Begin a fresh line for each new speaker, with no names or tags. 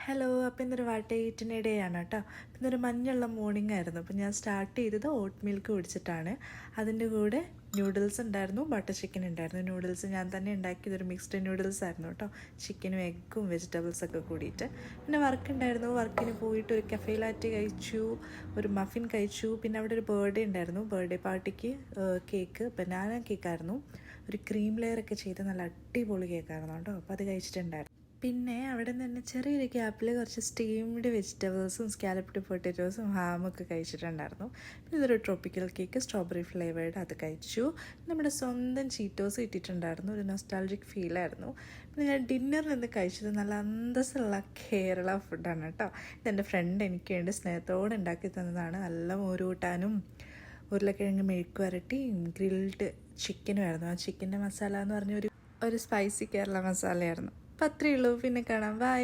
Hello, അപ്പോൾ ഇന്നൊരു വാട്ടേറ്റിൻ്റെ day ആണ് കേട്ടോ. ഇന്നൊരു മഞ്ഞുള്ള മോർണിംഗ് ആയിരുന്നു. അപ്പോൾ ഞാൻ സ്റ്റാർട്ട് ചെയ്തത് ഓട്ട് മിൽക്ക് കുടിച്ചിട്ടാണ്. അതിൻ്റെ കൂടെ നൂഡിൽസ് ഉണ്ടായിരുന്നു, ബട്ടർ ചിക്കൻ ഉണ്ടായിരുന്നു. നൂഡിൽസ് ഞാൻ തന്നെ ഉണ്ടാക്കിയതൊരു മിക്സ്ഡ് നൂഡിൽസ് ആയിരുന്നു കേട്ടോ. ചിക്കനും എഗ്ഗും വെജിറ്റബിൾസൊക്കെ കൂടിയിട്ട്. പിന്നെ വർക്ക് ഉണ്ടായിരുന്നു. വർക്കിന് പോയിട്ട് ഒരു കഫേ ലാറ്റെ കഴിച്ചു, ഒരു മഫിൻ കഴിച്ചു. പിന്നെ അവിടെ ഒരു ബർത്ത്ഡേ ഉണ്ടായിരുന്നു. ബർത്ത്ഡേ പാർട്ടിക്ക് കേക്ക് ബനാന കേക്കായിരുന്നു. ഒരു ക്രീം ലെയറൊക്കെ ചെയ്ത് നല്ല അടിപൊളി കേക്കായിരുന്നു കേട്ടോ. അപ്പോൾ അത് കഴിച്ചിട്ടുണ്ടായിരുന്നു. പിന്നെ അവിടെ നിന്ന് തന്നെ ചെറിയൊരു ഗ്യാപ്പിൽ കുറച്ച് സ്റ്റീംഡ് വെജിറ്റബിൾസും സ്കാലപ്ഡ് പൊട്ടറ്റോസും ഹാമൊക്കെ കഴിച്ചിട്ടുണ്ടായിരുന്നു. പിന്നെ ഇതൊരു ട്രോപ്പിക്കൽ കേക്ക് സ്ട്രോബെറി ഫ്ലേവേർഡ് അത് കഴിച്ചു. നമ്മുടെ സ്വന്തം ചീറ്റോസ് ഇട്ടിട്ടുണ്ടായിരുന്നു. ഒരു നൊസ്റ്റാൾജിക് ഫീലായിരുന്നു. പിന്നെ ഞാൻ ഡിന്നറിൽ നിന്ന് കഴിച്ചത് നല്ല അന്തസ്സുള്ള കേരള ഫുഡാണ് കേട്ടോ. ഇതെൻ്റെ ഫ്രണ്ട് എനിക്ക് വേണ്ടി സ്നേഹത്തോടെ ഉണ്ടാക്കി തന്നതാണ്. നല്ല മോരൂട്ടാനും ഉരുളക്കിഴങ്ങ് മെഴുക്ക് വരട്ടിയും ഗ്രിൽഡ് ചിക്കനും ആയിരുന്നു. ആ ചിക്കൻ്റെ മസാല എന്ന് പറഞ്ഞ ഒരു സ്പൈസി കേരള മസാലയായിരുന്നു. അപ്പം അത്രയേ ഉള്ളൂ. പിന്നെ കാണാം. ബൈ.